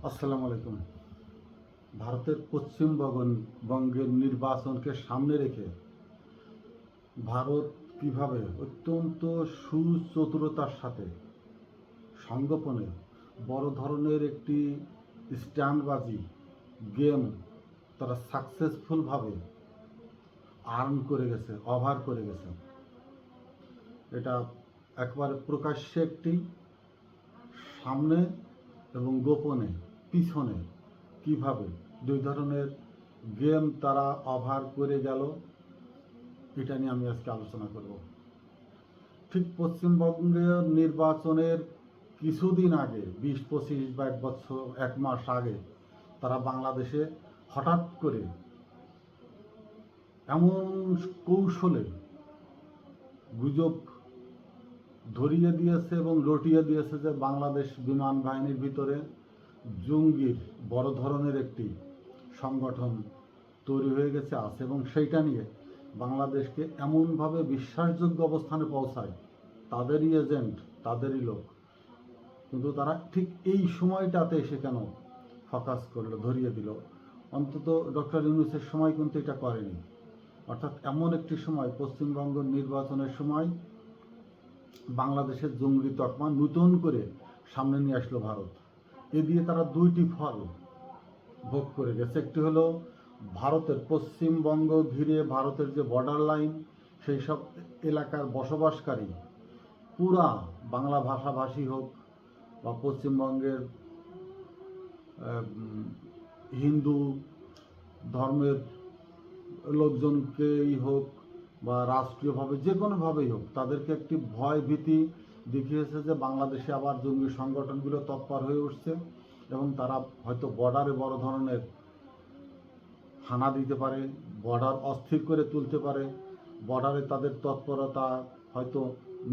আসসালামু আলাইকুম। ভারতের পশ্চিমবঙ্গের নির্বাচনকে সামনে রেখে ভারত কিভাবে অত্যন্ত সুচতুরতার সাথে সংগোপনে বড় ধরনের একটি স্ট্যান্ডবাজি গেম তারা সাকসেসফুলভাবে আর্ন করে গেছে, ওভার করে গেছে। এটা একবারে প্রকাশ্যে একটি, সামনে এবং গোপনে পিছনে কিভাবে দুই ধরনের গেম তারা ওভার করে গেল, এটা নিয়ে আমি আজকে আলোচনা করব। ঠিক পশ্চিমবঙ্গের নির্বাচনের কিছুদিন আগে, 20-25 বা 1 বছর 1 মাস আগে, তারা বাংলাদেশে হঠাৎ করে এমন কৌশলে গুজব ধরিয়ে দিয়েছে এবং রটিয়ে দিয়েছে যে বাংলাদেশ বিমান বাহিনীর ভিতরে জঙ্গির বড় ধরনের একটি সংগঠন তৈরি হয়ে গেছে আছে, এবং সেইটা নিয়ে বাংলাদেশকে এমনভাবে বিশ্বাসযোগ্য অবস্থানে পৌঁছায় তাদেরই এজেন্ট, তাদেরই লোক। কিন্তু তারা ঠিক এই সময়টাতে এসে কেন ফোকাস করলো, ধরিয়ে দিল? অন্তত ডক্টর ইউনূসের সময় কিন্তু এটা করেনি। অর্থাৎ এমন একটি সময়, পশ্চিমবঙ্গ নির্বাচনের সময়, বাংলাদেশের জঙ্গি তকমা নূতন করে সামনে নিয়ে আসলো ভারত। এ দিয়ে তারা দুইটি ফল ভোগ করে গেছে। একটি হলো ভারতের পশ্চিমবঙ্গ ঘিরে ভারতের যে বর্ডার লাইন, সেই সব এলাকার বসবাসকারী পুরা বাংলা ভাষাভাষী হোক বা পশ্চিমবঙ্গের হিন্দু ধর্মের লোকজনকেই হোক বা রাষ্ট্রীয়ভাবে যে কোনোভাবেই হোক, তাদেরকে একটি ভয় ভীতি দেখিয়েছে যে বাংলাদেশে আবার জঙ্গি সংগঠনগুলো তৎপর হয়ে উঠছে এবং তারা হয়তো বর্ডারে বড় ধরনের হানা দিতে পারে, বর্ডার অস্থির করে তুলতে পারে, বর্ডারে তাদের তৎপরতা হয়তো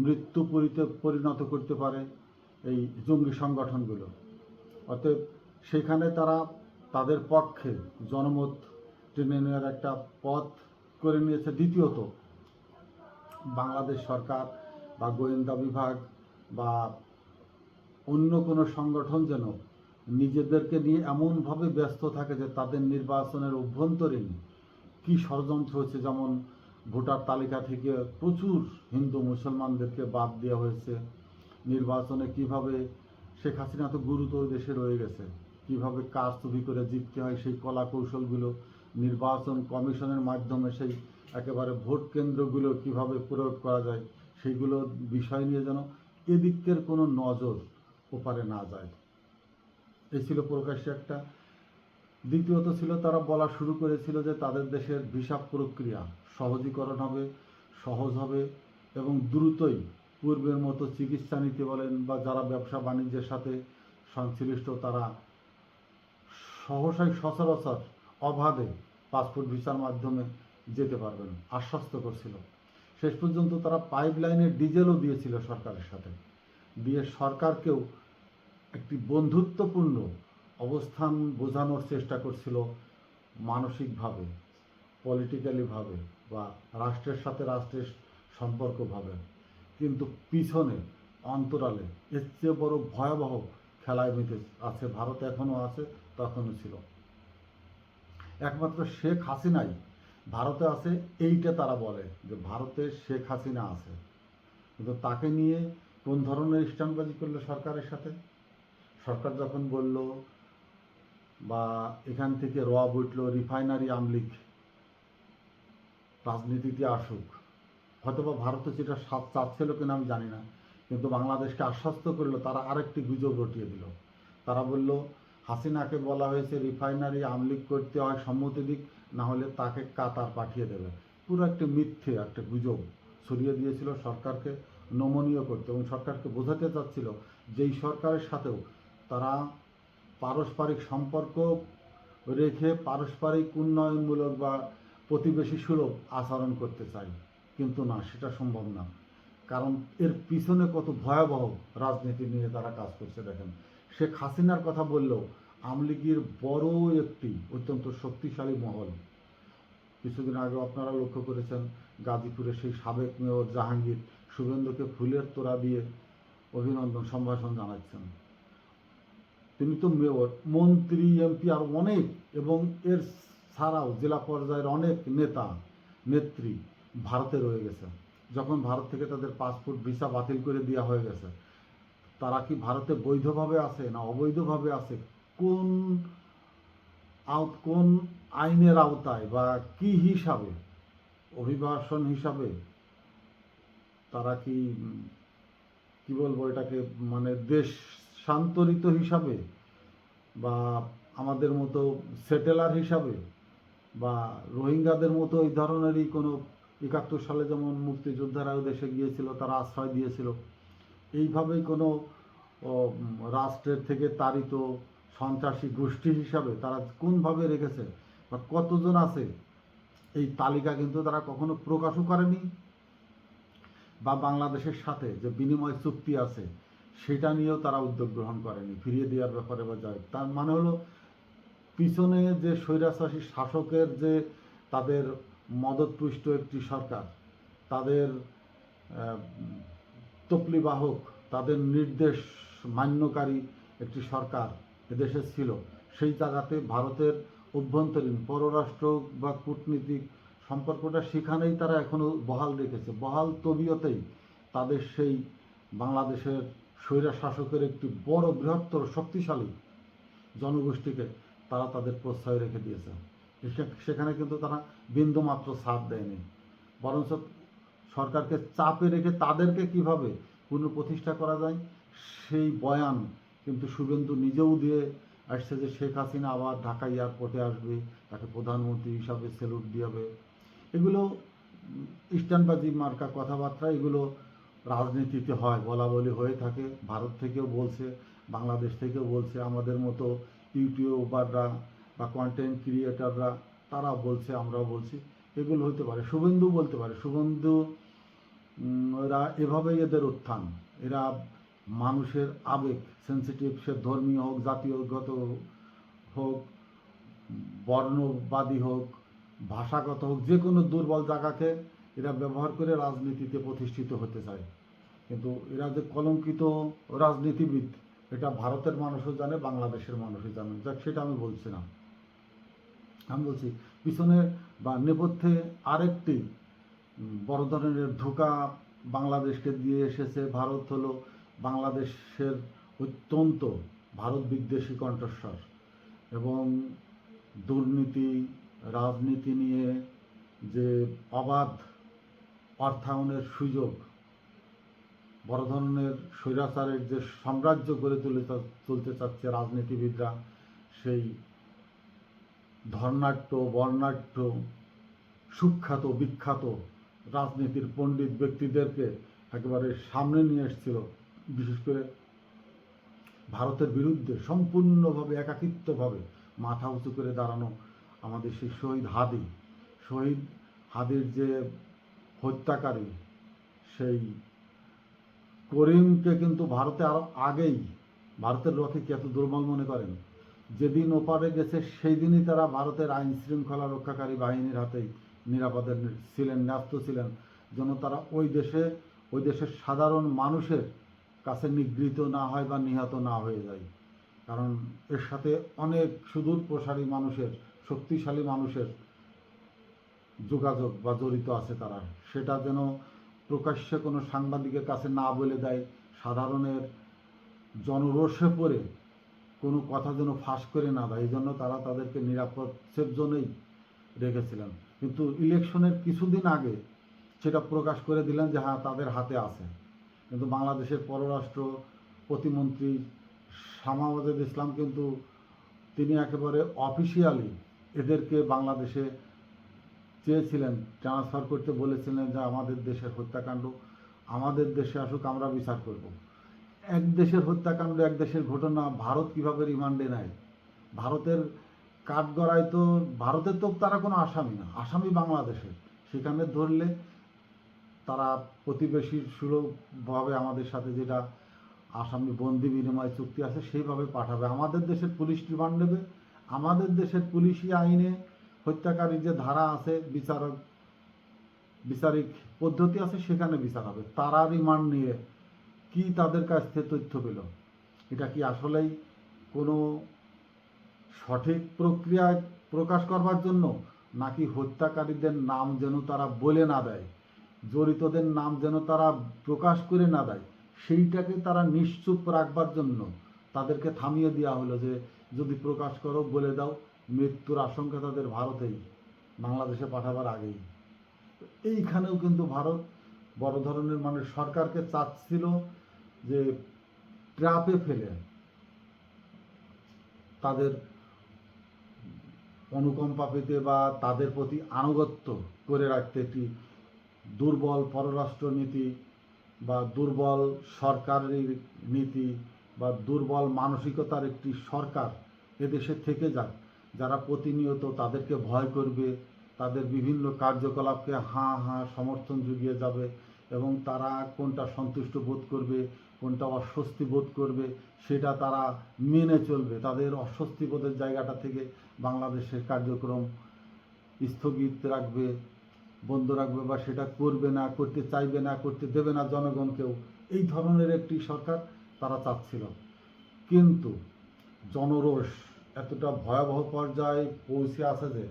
মৃত্যুপুরীতে পরিণত করতে পারে এই জঙ্গি সংগঠনগুলো। অতএব সেখানে তারা তাদের পক্ষে জনমত টেনে নেওয়ার একটা পথ করে নিয়েছে। দ্বিতীয়ত, বাংলাদেশ সরকার বা গোয়েন্দা বিভাগ বা অন্য কোনো সংগঠন যেন নিজেদেরকে নিয়ে এমনভাবে ব্যস্ত থাকে যে তাদের নির্বাচনের অভ্যন্তরীণ কী ষড়যন্ত্র হচ্ছে, যেমন ভোটার তালিকা থেকে প্রচুর হিন্দু মুসলমানদেরকে বাদ দেওয়া হয়েছে, নির্বাচনে কিভাবে শেখ হাসিনা তো গুরুতর দেশে রয়ে গেছে, কিভাবে কারচুপি করে জিততে হয় সেই কলা কৌশলগুলো, নির্বাচন কমিশনের মাধ্যমে সেই একেবারে ভোট কেন্দ্রগুলো কিভাবে প্রয়োগ করা যায়, সেইগুলো বিষয় নিয়ে যেন এদিকের কোনো নজর ওপারে না যায়, এই ছিল প্রকাশ্যে একটা। দ্বিতীয়ত ছিল, তারা বলা শুরু করেছিল যে তাদের দেশের ভিসা প্রক্রিয়া সহজীকরণ হবে, সহজ হবে এবং দ্রুতই পূর্বের মতো চিকিৎসা নিতে বলেন বা যারা ব্যবসা বাণিজ্যের সাথে সংশ্লিষ্ট তারা সহসাই সচরাচর অবাধে পাসপোর্ট ভিসার মাধ্যমে যেতে পারবেন, আশ্বস্ত করছিল। শেষ পর্যন্ত তারা পাইপলাইনে ডিজেলও দিয়েছিল সরকারের সাথে, দিয়ে সরকারকেও একটি বন্ধুত্বপূর্ণ অবস্থান বোঝানোর চেষ্টা করছিল, মানসিকভাবে, পলিটিক্যালিভাবে বা রাষ্ট্রের সাথে রাষ্ট্রের সম্পর্কভাবে। কিন্তু পিছনে অন্তরালে এর চেয়ে বড় ভয়াবহ খেলায় মেতে আছে ভারত, এখনও আছে, তখনও ছিল। একমাত্র শেখ হাসিনাই ভারতে আছে, এইটা তারা বলে যে ভারতে শেখ হাসিনা আছে, কিন্তু তাকে নিয়ে কোন ধরনের স্ট্যান্ডবাজি করলো সরকারের সাথে? সরকার যখন বলল বা এখান থেকে বইটল রিফাইনারি আমলিগ রাজনীতিতে আসুক, হয়তোবা ভারতে যেটা চাচ্ছিল কিনা আমি জানি না, কিন্তু বাংলাদেশকে আশ্বস্ত করলো, তারা আরেকটি গুজব রটিয়ে দিল। তারা বলল হাসিনাকে বলা হয়েছে রিফাইনারি আমলিগ করতে হয় সম্মতি দিক, না হলে তাকে কাতার পাঠিয়ে দেবে। পুরো একটা মিথ্যে একটা গুজব ছড়িয়ে দিয়েছিল সরকারকে নমনীয় করতে, এবং সরকারকে বোঝাতে চাচ্ছিল যেই সরকারের সাথেও তারা পারস্পরিক সম্পর্ক রেখে পারস্পরিক উন্নয়নমূলক বা প্রতিবেশী সুলভ আচরণ করতে চাই, কিন্তু না, সেটা সম্ভব না। কারণ এর পিছনে কত ভয়াবহ রাজনীতি নিয়ে তারা কাজ করছে দেখেন। শেখ হাসিনার কথা বললেও আমলিগের বড় একটি অত্যন্ত শক্তিশালী মহল, কিছুদিন আগে আপনারা লক্ষ্য করেছেন গাজীপুরে সেই সাবেক মেয়র জাহাঙ্গীর শুভেন্দুকে ফুলের তোড়া দিয়ে অভিনন্দন সম্ভাষণ জানাচ্ছেন। তিনি তো মেয়র, মন্ত্রী, এমপি আর অনেক, এবং এর ছাড়াও জেলা পর্যায়ের অনেক নেতা নেত্রী ভারতে রয়ে গেছে। যখন ভারত থেকে তাদের পাসপোর্ট ভিসা বাতিল করে দেওয়া হয়ে গেছে, তারা কি ভারতে বৈধভাবে আছে না অবৈধভাবে আছে, কোন কোন আইনের আওতায় বা কি হিসাবে, অভিবাসন হিসাবে, তারা কি কি বলবো এটাকে, মানে দেশান্তরিত হিসাবে, বা আমাদের মতো সেটেলার হিসাবে, বা রোহিঙ্গাদের মতো এই ধরনেরই কোনো, 71 সালে যেমন মুক্তিযোদ্ধারাও দেশে গিয়েছিল, তারা আশ্রয় দিয়েছিল, এইভাবেই কোনো রাষ্ট্রের থেকে তাড়িত সন্ত্রাসী গোষ্ঠী হিসাবে তারা কোনভাবে রেখেছে বা কতজন আছে, এই তালিকা কিন্তু তারা কখনো প্রকাশও করেনি, বা বাংলাদেশের সাথে যে বিনিময় চুক্তি আছে সেটা নিয়েও তারা উদ্যোগ গ্রহণ করেনি ফিরিয়ে দেওয়ার ব্যাপারে বা যায়। তার মানে হলো পিছনে যে স্বৈরাচারী শাসকের যে তাদের মদতপুষ্ট একটি সরকার, তাদের তপ্লিবাহক, তাদের নির্দেশ মান্যকারী একটি সরকার এদেশে ছিল, সেই জায়গাতে ভারতের অভ্যন্তরীণ পররাষ্ট্র বা কূটনীতিক সম্পর্কটা সেখানেই তারা এখনও বহাল রেখেছে। বহাল তবিয়তেই তাদের সেই বাংলাদেশের স্বৈরা শাসকের একটি বড় বৃহত্তর শক্তিশালী জনগোষ্ঠীকে তারা তাদের প্রশ্রয় রেখে দিয়েছে। সেখানে কিন্তু তারা বিন্দুমাত্র ছাড় দেয়নি, বরঞ্চ সরকারকে চাপে রেখে তাদেরকে কিভাবে পুনঃপ্রতিষ্ঠা করা যায় সেই বয়ান কিন্তু শুভেন্দু নিজেও দিয়ে আসছে, যে শেখ হাসিনা আবার ঢাকা এয়ারপোর্টে আসবে, তাকে প্রধানমন্ত্রী হিসাবে স্যালুট দিয়াবে। এগুলো স্ট্যান্ডবাজি মার্কা কথাবার্তা, এগুলো রাজনীতিতে হয়, বলা বলি হয়ে থাকে। ভারত থেকেও বলছে, বাংলাদেশ থেকেও বলছে, আমাদের মতো ইউটিউবাররা বা কন্টেন্ট ক্রিয়েটাররা তারা বলছে, আমরাও বলছি। এগুলো হতে পারে, শুভেন্দু বলতে পারে, শুভেন্দু এরা এভাবেই এদের উত্থান। এরা মানুষের আবেগ সেন্সিটিভ, সে ধর্মীয় হোক, জাতীয়গত হোক, বর্ণবাদী হোক, ভাষাগত হোক, যে কোনো দুর্বল জায়গাকে এরা ব্যবহার করে রাজনীতিতে প্রতিষ্ঠিত হতে চায়। কিন্তু এরা যে কলঙ্কিত রাজনীতিবিদ এটা ভারতের মানুষও জানে, বাংলাদেশের মানুষও জানে। যাক, সেটা আমি বলছি না। আমি বলছি পিছনে বা নেপথ্যে আরেকটি বড় ধরনের ধোঁকা বাংলাদেশকে দিয়ে এসেছে। ভারত হলো বাংলাদেশের অত্যন্ত ভারত বিদ্বেষী কণ্ঠস্বর, এবং দুর্নীতি, রাজনীতি নিয়ে যে অবাধ অর্থায়নের সুযোগ, বড় ধরনের স্বৈরাচারের যে সাম্রাজ্য গড়ে তুলতে চাচ্ছে রাজনীতিবিদরা, সেই ধর্নাঢ্য, বর্ণাঢ্য, সুখ্যাত, বিখ্যাত রাজনীতির পণ্ডিত ব্যক্তিদেরকে একেবারে সামনে নিয়ে এসেছিল, বিশেষ করে ভারতের বিরুদ্ধে সম্পূর্ণভাবে একাকিত্বভাবে মাথা উঁচু করে দাঁড়ানো আমাদের সেই শহীদ হাদির যে হত্যাকারী, সেই করিমকে কিন্তু ভারতে আরও আগেই, ভারতের লোকে কি এত দুর্বল মনে করেন? যেদিন ওপারে গেছে সেই দিনই তারা ভারতের আইন শৃঙ্খলা রক্ষাকারী বাহিনীর হাতেই নিরাপদে ছিলেন, ন্যস্ত ছিলেন, যেন তারা ওই দেশের সাধারণ মানুষের কাছে নিগৃহীত না হয় বা নিহত না হয়ে যায়। কারণ এর সাথে অনেক সুদূর প্রসারী মানুষের, শক্তিশালী মানুষের যোগাযোগ বা জড়িত আছে তারা। সেটা যেন প্রকাশ্যে কোনো সাংবাদিকের কাছে না বলে দেয়, সাধারণের জনরোষে পড়ে কোনো কথা যেন ফাঁস করে না দেয়, এই জন্য তারা তাদেরকে নিরাপদ সেফ জোনেই রেখেছিলেন। কিন্তু ইলেকশনের কিছুদিন আগে সেটা প্রকাশ করে দিলেন যে হ্যাঁ, তাদের হাতে আছে। কিন্তু বাংলাদেশের পররাষ্ট্র প্রতিমন্ত্রী শামা ওয়াজেদ ইসলাম কিন্তু তিনি একেবারে অফিসিয়ালি এদেরকে বাংলাদেশে চেয়েছিলেন ট্রান্সফার করতে, বলেছিলেন যে আমাদের দেশের হত্যাকাণ্ড আমাদের দেশে আসুক, আমরা বিচার করব। এক দেশের হত্যাকাণ্ড, এক দেশের ঘটনা ভারত কিভাবে রিমান্ডে নেয়? ভারতের কাঠগড়ায় তো, ভারতের তো তারা কোনো আসামি না, আসামি বাংলাদেশের। সেখানে ধরলে তারা প্রতিবেশী সুলভভাবে আমাদের সাথে যেটা আসামি বন্দি বিনিময় চুক্তি আছে সেইভাবে পাঠাবে, আমাদের দেশের পুলিশ রিমান্ড নেবে। আমাদের দেশের পুলিশি আইনে হত্যাকারীর যে ধারা আছে, বিচারিক পদ্ধতি আছে, সেখানে বিচার হবে। তারা রিমান্ড নিয়ে কি তাদের কাছ থেকে তথ্য পেল? এটা কি আসলেই কোনো সঠিক প্রক্রিয়ায় প্রকাশ করবার জন্য, নাকি হত্যাকারীদের নাম যেন তারা বলে না দেয়, জড়িতদের নাম যেন তারা প্রকাশ করে না দেয়, সেইটাকে তারা নিশ্চুপ রাখবার জন্য তাদেরকে থামিয়ে দেওয়া হলো যে যদি প্রকাশ করো বলে দাও, মৃত্যুর আশঙ্কা তাদের ভারতেই, বাংলাদেশে পাঠাবার আগেই। এইখানেও কিন্তু ভারত বড় ধরনের সরকারকে চাচ্ছিল যে ট্র্যাপে ফেলে তাদের অনুকম্পা পেতে বা তাদের প্রতি আনুগত্য করে রাখতে একটি দুর্বল পররাষ্ট্র নীতি বা দুর্বল সরকারের নীতি বা দুর্বল মানসিকতার একটি সরকার এদেশে থেকে যাক, যারা প্রতিনিয়ত তাদেরকে ভয় করবে, তাদের বিভিন্ন কার্যকলাপকে হাঁ হাঁ সমর্থন জুগিয়ে যাবে, এবং তারা কোনটা সন্তুষ্ট বোধ করবে, কোনটা অস্বস্তি বোধ করবে, সেটা তারা মেনে চলবে। তাদের অস্বস্তি বোধের জায়গাটা থেকে বাংলাদেশের কার্যক্রম স্থগিত রাখবে, বন্ধ রাখবে, বা সেটা করবে না, করতে চাইবে না, করতে দেবে না জনগণকেও। এই ধরনের একটি সরকার তারা চাচ্ছিল। কিন্তু জনরোষ এতটা ভয়াবহ পর্যায়ে পৌঁছে আছে যে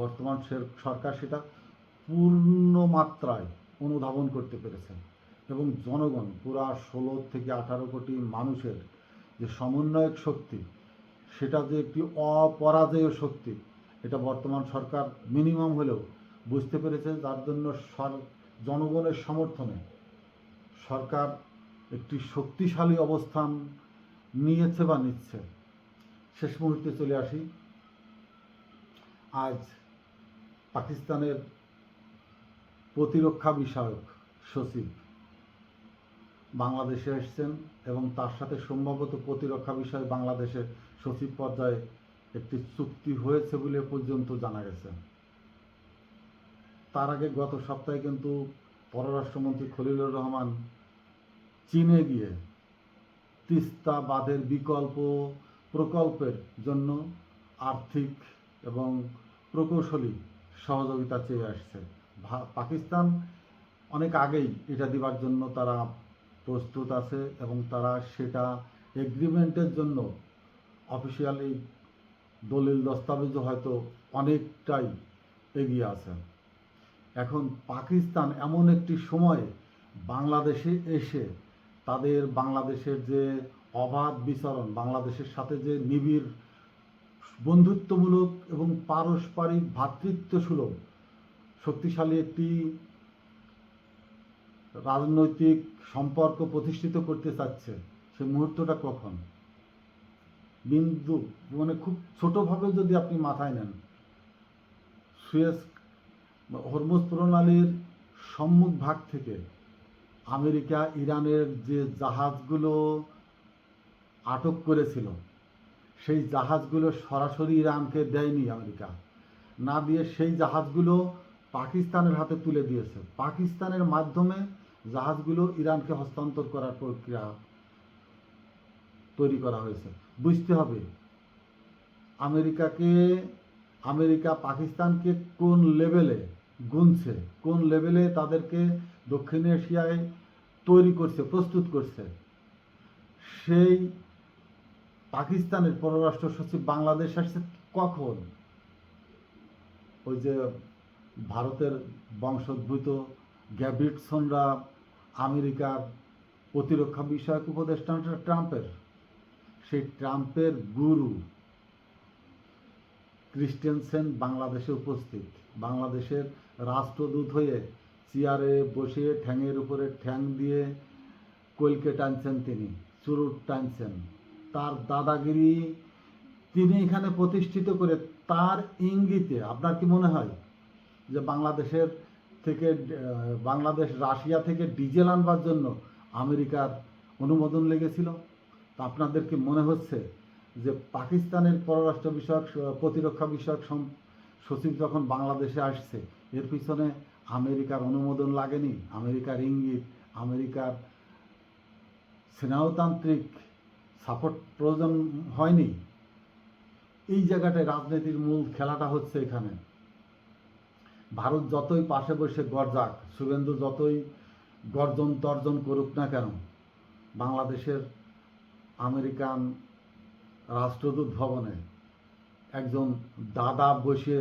বর্তমান সরকার সেটা পূর্ণ মাত্রায় অনুধাবন করতে পেরেছে, এবং জনগণ পুরা 16 থেকে 18 কোটি মানুষের যে সমন্বয়ক শক্তি, সেটা যে একটি অপরাজেয় শক্তি, এটা বর্তমান সরকার মিনিমাম হলেও বুঝতে পেরেছে, যার জন্য জনগণের সমর্থনে সরকার একটি শক্তিশালী অবস্থান নিয়েছে বা নিচ্ছে। শেষ মুহূর্তে চলে আসি। আজ পাকিস্তানের প্রতিরক্ষা বিষয়ক সচিব বাংলাদেশে এসেছেন, এবং তার সাথে সম্ভবত প্রতিরক্ষা বিষয়ে বাংলাদেশের সচিব পর্যায়ে একটি চুক্তি হয়েছে বলে পর্যন্ত জানা গেছে। তার আগে গত সপ্তাহে কিন্তু পররাষ্ট্রমন্ত্রী খলিলুর রহমান চীনে গিয়ে তিস্তা বাঁধের বিকল্প প্রকল্পের জন্য আর্থিক এবং প্রকৌশলী সহযোগিতা চেয়ে আসছে। পাকিস্তান অনেক আগেই এটা দেওয়ার জন্য তারা প্রস্তুত আছে, এবং তারা সেটা এগ্রিমেন্টের জন্য অফিসিয়ালি দলিল দস্তাবেজও হয়তো অনেকটাই এগিয়ে আছে। এখন পাকিস্তান এমন একটি সময়ে বাংলাদেশে এসে তাদের বাংলাদেশের যে অবাধ বিচরণ, বাংলাদেশের সাথে যে নিবিড় বন্ধুত্বমূলক এবং পারস্পরিক ভ্রাতৃত্বসুলভ শক্তিশালী একটি রাজনৈতিক সম্পর্ক প্রতিষ্ঠিত করতে চাচ্ছে, সে মুহূর্তটা কখন? বিন্দু খুব ছোটোভাবে যদি আপনি মাথায় নেন, সুয়েজ হরমুজ প্রণালীর সম্মুখ ভাগ থেকে আমেরিকা ইরানের যে জাহাজগুলো আটক করেছিল, সেই জাহাজগুলো সরাসরি ইরানকে দেয়নি আমেরিকা, না দিয়ে সেই জাহাজগুলো পাকিস্তানের হাতে তুলে দিয়েছে। পাকিস্তানের মাধ্যমে জাহাজগুলো ইরানকে হস্তান্তর করার প্রক্রিয়া তৈরি করা হয়েছে। বুঝতে হবে আমেরিকা পাকিস্তানকে কোন লেভেলে গুনছে, কোন লেভেলে তাদেরকে দক্ষিণ এশিয়ায় তৈরি করছে, প্রস্তুত করছে। সেই পাকিস্তানের পররাষ্ট্র সচিব বাংলাদেশ আসছে কখন? ওই যে ভারতের বংশোদ্ভূত গ্যাবিটসনরা আমেরিকার প্রতিরক্ষা বিষয়ক উপদেষ্টা ট্রাম্পের, সেই ট্রাম্পের গুরু ক্রিস্টেনসেন বাংলাদেশে উপস্থিত, বাংলাদেশের রাষ্ট্রদূত হয়ে চেয়ারে বসে ঠ্যাঙের উপরে ঠ্যাং দিয়ে কলকে টানছেন, তিনি চুরুট টানছেন। তার দাদাগিরি তিনি এখানে প্রতিষ্ঠিত করে, তার ইঙ্গিতে আপনার কি মনে হয় যে বাংলাদেশ রাশিয়া থেকে ডিজেল আনবার জন্য আমেরিকার অনুমোদন লেগেছিল? তা আপনাদের কি মনে হচ্ছে যে পাকিস্তানের পররাষ্ট্র বিষয়ক প্রতিরক্ষা বিষয়ক সচিব যখন বাংলাদেশে আসছে, এর পিছনে আমেরিকার অনুমোদন লাগেনি? আমেরিকার ইঙ্গিত, আমেরিকার স্নেহতান্ত্রিক সাপোর্ট প্রয়োজন হয়নি? এই জায়গাটায় রাজনীতির মূল খেলাটা হচ্ছে এখানে। ভারত যতই পাশে বসে গর্জাক, শুভেন্দু যতই গর্জন তর্জন করুক না কেন, বাংলাদেশের আমেরিকান রাষ্ট্রদূত ভবনে একজন দাদা বসে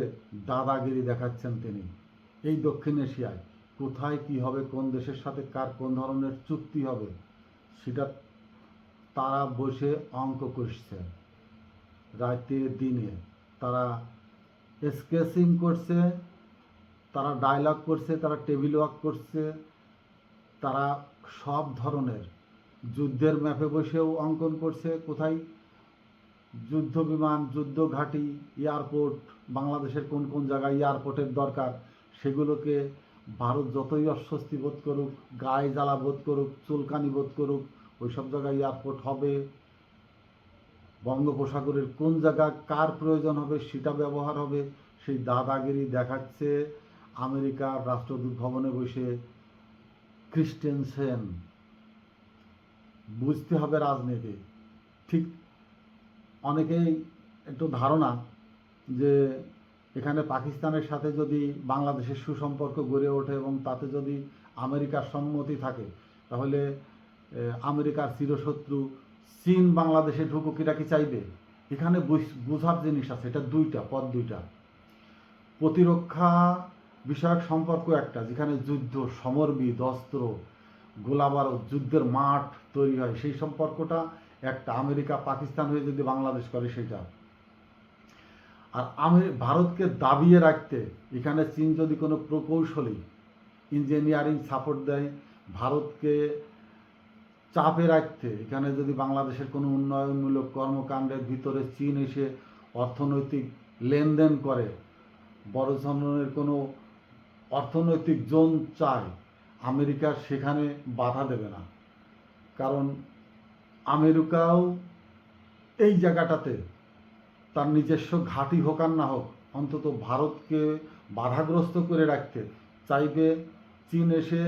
দাদাগিরি দেখাচ্ছেন। তিনি এই দক্ষিণ এশিয়ায় কোথায় কি হবে, কোন দেশের সাথে কার কোন ধরনের চুক্তি হবে, সেটা তারা বসে অঙ্ক কষছে। রাতে দিনে তারা স্কেচিং করছে, তারা ডায়লগ করছে, তারা টেবিল ওয়ার্ক করছে, তারা সব ধরনের যুদ্ধের ম্যাপে বসেও অঙ্কন করছে। কোথায় যুদ্ধ বিমান, যুদ্ধ ঘাঁটি, এয়ারপোর্ট, বাংলাদেশের কোন কোন জায়গায় এয়ারপোর্টের দরকার, সেগুলোকে ভারত যতই অস্বস্তি বোধ করুক, গায়ে জ্বালা বোধ করুক, চুলকানি বোধ করুক, ওই সব জায়গায় এয়ারপোর্ট হবে। বঙ্গোপসাগরের কোন জায়গায় কার প্রয়োজন হবে সেটা ব্যবহার হবে। সেই দাদাগিরি দেখাচ্ছে আমেরিকার রাষ্ট্রদূত ভবনে বসে ক্রিস্টেনসেন। বুঝতে হবে রাজনীতি। ঠিক অনেকেই একটু ধারণা যে এখানে পাকিস্তানের সাথে যদি বাংলাদেশের সুসম্পর্ক গড়ে ওঠে এবং তাতে যদি আমেরিকার সম্মতি থাকে, তাহলে আমেরিকার চিরশত্রু চীন বাংলাদেশে ঢুকুক, এটা কি চাইবে? এখানে বোঝার জিনিস আছে। এটা পদ দুইটা। প্রতিরক্ষা বিষয়ক সম্পর্ক একটা, যেখানে যুদ্ধ, সমরবিদ, অস্ত্র, গোলাবারুদ, যুদ্ধের মাঠ তৈরি হয়, সেই সম্পর্কটা একটা। আমেরিকা পাকিস্তান হয়ে যদি বাংলাদেশ করে সেটা। আর ভারতকে দাবিয়ে রাখতে এখানে চীন যদি কোনো প্রকৌশলী ইঞ্জিনিয়ারিং সাপোর্ট দেয়, ভারতকে চাপে রাখতে এখানে যদি বাংলাদেশের কোনো উন্নয়নমূলক কর্মকাণ্ডের ভিতরে চীন এসে অর্থনৈতিক লেনদেন করে, বড় ধরনের কোনো অর্থনৈতিক জোন চায়, আমেরিকা সেখানে বাধা দেবে না। কারণ আমেরিকাও এই জায়গাটাতে তার নিজস্ব ঘাঁটি হোক আর না হোক, অন্তত ভারতকে বাধাগ্রস্ত করে রাখতে চাইবে। চীন এসে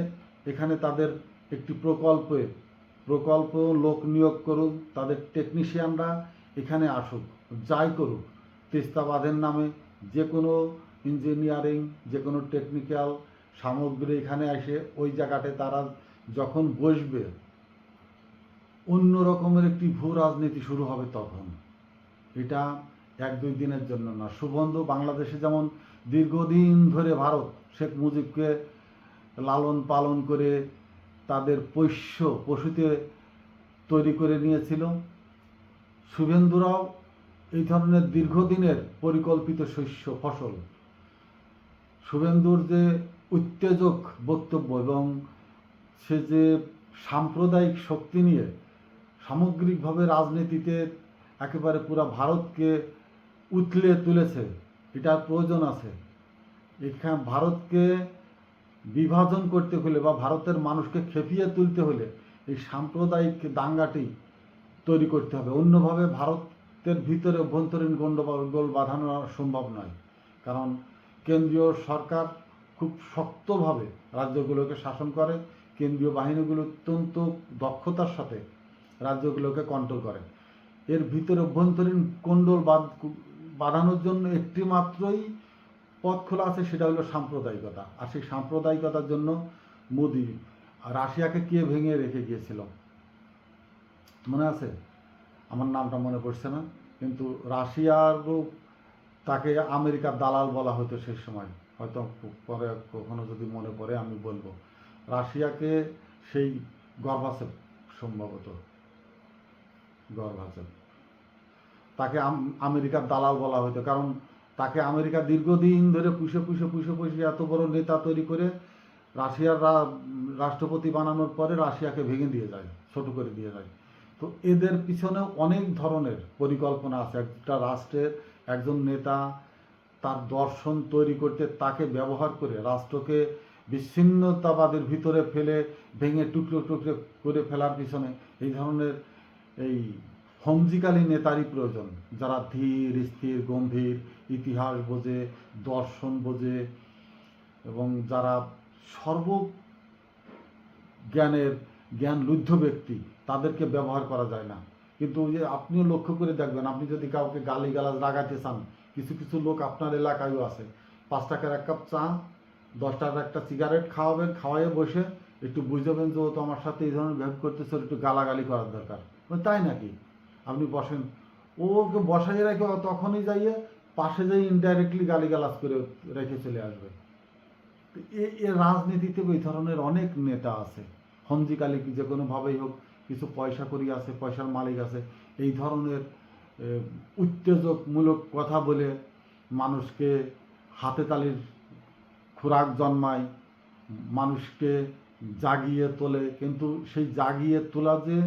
এখানে তাদের একটি প্রকল্প লোক নিয়োগ করুক, তাদের টেকনিশিয়ানরা এখানে আসুক, যাই করুক, তিস্তা বাঁধের নামে যে কোনো ইঞ্জিনিয়ারিং, যে কোনো টেকনিক্যাল সামগ্রী এখানে এসে ওই জায়গাতে তারা যখন বসবে, অন্য রকমের একটি ভূ রাজনীতি শুরু হবে তখন। এটা এক দুই দিনের জন্য না। শুভন্ধু বাংলাদেশে যেমন দীর্ঘদিন ধরে ভারত শেখ মুজিবকে লালন পালন করে তাদের পশুতে তৈরি করে নিয়েছিল, শুভেন্দুরাও এই ধরনের দীর্ঘদিনের পরিকল্পিত ফসল। শুভেন্দুর যে উত্তেজক বক্তব্য এবং সে যে সাম্প্রদায়িক শক্তি নিয়ে সামগ্রিকভাবে রাজনীতিতে একেবারে পুরো ভারতকে উথলে তুলেছে, এটার প্রয়োজন আছে। এখানে ভারতকে বিভাজন করতে হলে বা ভারতের মানুষকে খেপিয়ে তুলতে হলে এই সাম্প্রদায়িক দাঙ্গাটি তৈরি করতে হবে। অন্যভাবে ভারতের ভিতরে অভ্যন্তরীণ গণ্ডগোল বাঁধানো সম্ভব নয়। কারণ কেন্দ্রীয় সরকার খুব শক্তভাবে রাজ্যগুলোকে শাসন করে, কেন্দ্রীয় বাহিনীগুলো অত্যন্ত দক্ষতার সাথে রাজ্যগুলোকে কন্ট্রোল করে। এর ভিতরে অভ্যন্তরীণ কোণ্ডল বাঁধানোর জন্য একটি মাত্রই পথ খোলা আছে, সেটা হলো সাম্প্রদায়িকতা। আর সেই সাম্প্রদায়িকতার জন্য মোদি রাশিয়াকে কে ভেঙে রেখে গিয়েছিল মনে আছে? আমার নামটা মনে পড়ছে না, কিন্তু রাশিয়ারও তাকে আমেরিকার দালাল বলা হতো সেই সময়। হয়তো পরে কখনো যদি মনে পড়ে আমি বলবো। রাশিয়াকে সেই গর্বাচেপ, সম্ভবত গর্বাচেপ, তাকে আমেরিকার দালাল বলা হতো। কারণ তাকে আমেরিকা দীর্ঘদিন ধরে পুষে এত বড় নেতা তৈরি করে রাশিয়ার রাষ্ট্রপতি বানানোর পরে রাশিয়াকে ভেঙে দিয়ে যায়, ছোট করে দিয়ে যায়। তো এদের পিছনে অনেক ধরনের পরিকল্পনা আছে। একটা রাষ্ট্রের একজন নেতা তার দর্শন তৈরি করতে তাকে ব্যবহার করে রাষ্ট্রকে বিচ্ছিন্নতাবাদের ভিতরে ফেলে ভেঙে টুকরো টুকরো করে ফেলার পিছনে এই ধরনের এই ফৌজিকালী নেতারই প্রয়োজন, যারা ধীর স্থির গম্ভীর, ইতিহাস বোঝে, দর্শন বোঝে এবং যারা জ্ঞানলুব্ধ ব্যক্তি, তাদেরকে ব্যবহার করা যায় না। কিন্তু ওই যে আপনিও লক্ষ্য করে দেখবেন, আপনি যদি কাউকে গালিগালাজ লাগাতে চান, কিছু কিছু লোক আপনার এলাকায়ও আছে, 5 টাকার এক কাপ চা, 10 টাকার একটা সিগারেট খাওয়াবেন, খাওয়াইয়ে বসে একটু বুঝাবেন যে ও তো আমার সাথে এই ধরনের ব্যবহার করতেছে, একটু গালাগালি করার দরকার। তাই নাকি? আপনি বসেন, ওকে বসাই রেখে ও তখনই যাইয়ে পাশে যাই ইনডাইরেক্টলি গালিগালাজ করে রেখে চলে আসবে। তো এ রাজনীতিতে এই ধরনের অনেক নেতা আছে, হঞ্জিকালি যে কোনোভাবেই হোক কিছু পয়সা করি আছে, পয়সার মালিক আছে, এই ধরনের উত্তেজকমূলক কথা বলে মানুষকে হাতে তালির খোরাক জন্মায়, মানুষকে জাগিয়ে তোলে। কিন্তু সেই জাগিয়ে তোলা যে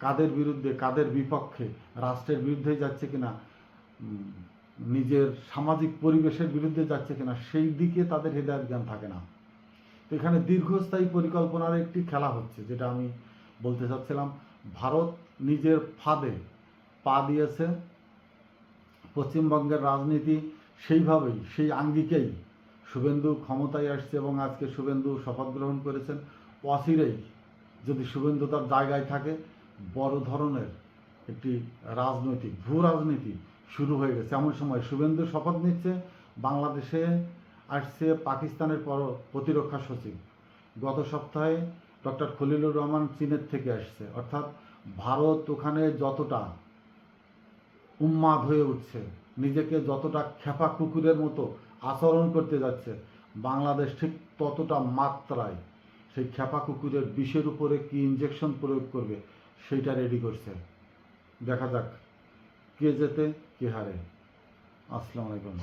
কাদের বিরুদ্ধে, কাদের বিপক্ষে, রাষ্ট্রের বিরুদ্ধে যাচ্ছে কিনা, নিজের সামাজিক পরিবেশের বিরুদ্ধে যাচ্ছে কিনা, সেই দিকে তাদের হেদায়েত জ্ঞান থাকে না। তো এখানে দীর্ঘস্থায়ী পরিকল্পনার একটি খেলা হচ্ছে, যেটা আমি বলতে চাচ্ছিলাম। ভারত নিজের ফাঁদে পা দিয়েছে। পশ্চিমবঙ্গের রাজনীতি সেইভাবেই, সেই আঙ্গিকেই শুভেন্দু ক্ষমতায় আসছে এবং আজকে শুভেন্দু শপথ গ্রহণ করেছেন। অচিরেই যদি শুভেন্দু তার জায়গায় থাকে, বড় ধরনের একটি রাজনৈতিক ভূ রাজনীতি শুরু হয়ে গেছে। এমন সময় শুভেন্দু শপথ নিচ্ছে, বাংলাদেশে আসছে পাকিস্তানের প্রতিরক্ষা সচিব। গত সপ্তাহে ডক্টর খলিলুর রহমান চীনের থেকে আসছে। অর্থাৎ ভারত ওখানে যতটা উন্মাদ হয়ে উঠছে, নিজেকে যতটা খেপা কুকুরের মতো আচরণ করতে যাচ্ছে, বাংলাদেশ ঠিক ততটা মাত্রায় সেই খেপা কুকুরের বিষের উপরে কি ইঞ্জেকশন প্রয়োগ করবে সেইটা রেডি করছে। দেখা যাক কে জেতে কে হারে। আসসালামু আলাইকুম।